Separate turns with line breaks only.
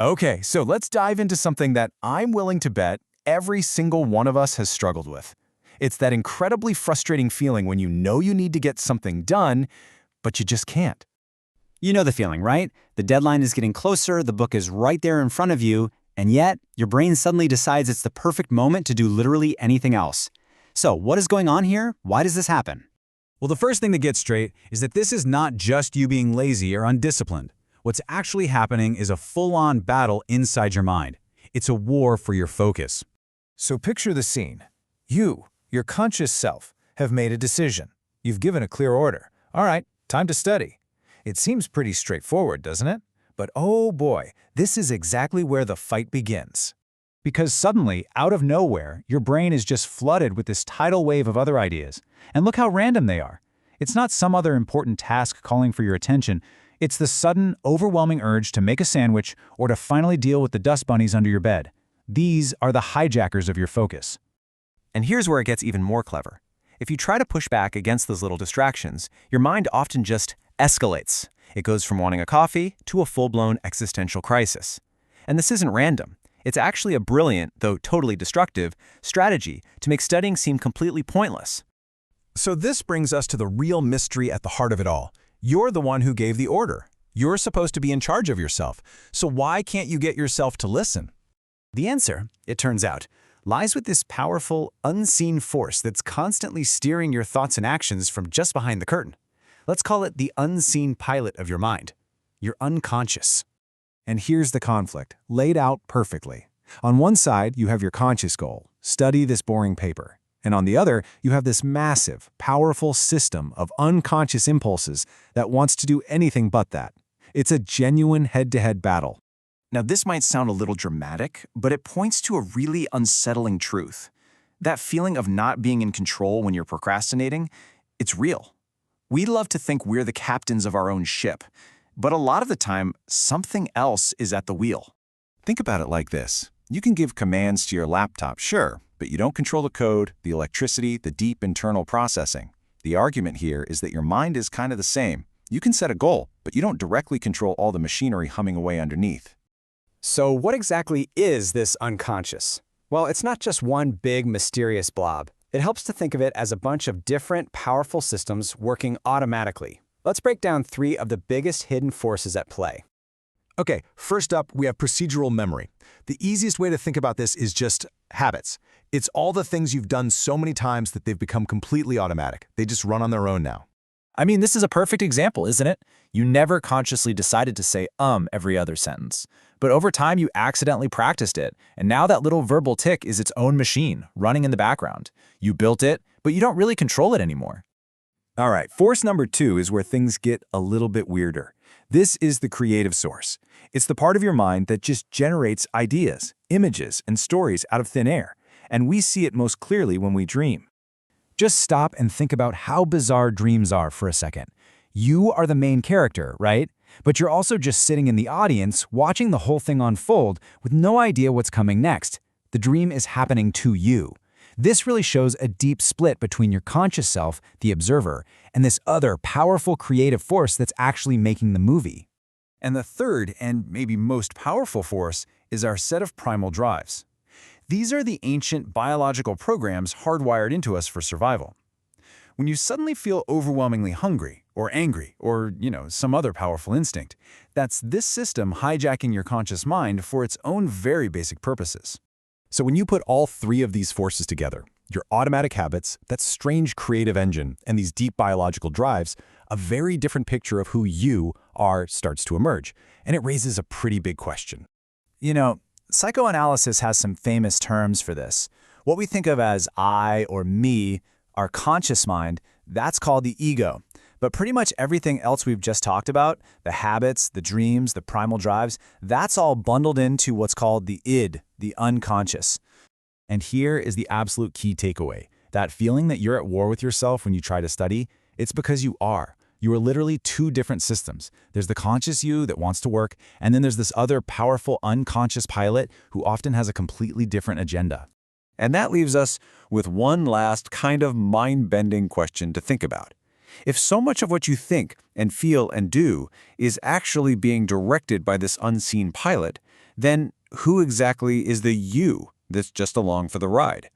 Okay, so let's dive into something that I'm willing to bet every single one of us has struggled with. It's that incredibly frustrating feeling when you know you need to get something done, but you just can't.
You know the feeling, right? The deadline is getting closer, the book is right there in front of you, and yet your brain suddenly decides it's the perfect moment to do literally anything else. So, what is going on here? Why does this happen?
Well, the first thing to get straight is that this is not just you being lazy or undisciplined. What's actually happening is a full-on battle inside your mind. It's a war for your focus.
So picture the scene. You, your conscious self, have made a decision. You've given a clear order. All right, time to study. It seems pretty straightforward, doesn't it? But oh boy, this is exactly where the fight begins.
Because suddenly, out of nowhere, your brain is just flooded with this tidal wave of other ideas. And look how random they are. It's not some other important task calling for your attention. It's the sudden, overwhelming urge to make a sandwich or to finally deal with the dust bunnies under your bed. These are the hijackers of your focus.
And here's where it gets even more clever. If you try to push back against those little distractions, your mind often just escalates. It goes from wanting a coffee to a full-blown existential crisis. And this isn't random. It's actually a brilliant, though totally destructive, strategy to make studying seem completely pointless.
So this brings us to the real mystery at the heart of it all. You're the one who gave the order. You're supposed to be in charge of yourself. So why can't you get yourself to listen?
The answer, it turns out, lies with this powerful, unseen force that's constantly steering your thoughts and actions from just behind the curtain. Let's call it the unseen pilot of your mind, your unconscious.
And here's the conflict, laid out perfectly. On one side, you have your conscious goal, study this boring paper. And on the other, you have this massive, powerful system of unconscious impulses that wants to do anything but that. It's a genuine head-to-head battle.
Now, this might sound a little dramatic, but it points to a really unsettling truth. That feeling of not being in control when you're procrastinating, it's real. We love to think we're the captains of our own ship, but a lot of the time, something else is at the wheel.
Think about it like this. You can give commands to your laptop, sure, but you don't control the code, the electricity, the deep internal processing. The argument here is that your mind is kind of the same. You can set a goal, but you don't directly control all the machinery humming away underneath.
So what exactly is this unconscious? Well, it's not just one big, mysterious blob. It helps to think of it as a bunch of different, powerful systems working automatically. Let's break down 3 of the biggest hidden forces at play.
Okay, first up, we have procedural memory. The easiest way to think about this is just habits. It's all the things you've done so many times that they've become completely automatic. They just run on their own now.
I mean, this is a perfect example, isn't it? You never consciously decided to say every other sentence. But over time, you accidentally practiced it, and now that little verbal tick is its own machine, running in the background. You built it, but you don't really control it anymore.
All right, force number 2 is where things get a little bit weirder. This is the creative source. It's the part of your mind that just generates ideas, images, and stories out of thin air, and we see it most clearly when we dream.
Just stop and think about how bizarre dreams are for a second. You are the main character, right? But you're also just sitting in the audience, watching the whole thing unfold with no idea what's coming next. The dream is happening to you. This really shows a deep split between your conscious self, the observer, and this other powerful creative force that's actually making the movie.
And the third, and maybe most powerful force, is our set of primal drives. These are the ancient biological programs hardwired into us for survival. When you suddenly feel overwhelmingly hungry, or angry, or, some other powerful instinct, that's this system hijacking your conscious mind for its own very basic purposes. So when you put all 3 of these forces together, your automatic habits, that strange creative engine, and these deep biological drives, a very different picture of who you are starts to emerge, and it raises a pretty big question.
Psychoanalysis has some famous terms for this. What we think of as I or me, our conscious mind, that's called the ego. But pretty much everything else we've just talked about, the habits, the dreams, the primal drives, that's all bundled into what's called the id, the unconscious.
And here is the absolute key takeaway. That feeling that you're at war with yourself when you try to study, it's because you are. You are literally 2 different systems. There's the conscious you that wants to work, and then there's this other powerful unconscious pilot who often has a completely different agenda. And that leaves us with one last kind of mind-bending question to think about.
If so much of what you think and feel and do is actually being directed by this unseen pilot, then who exactly is the you that's just along for the ride?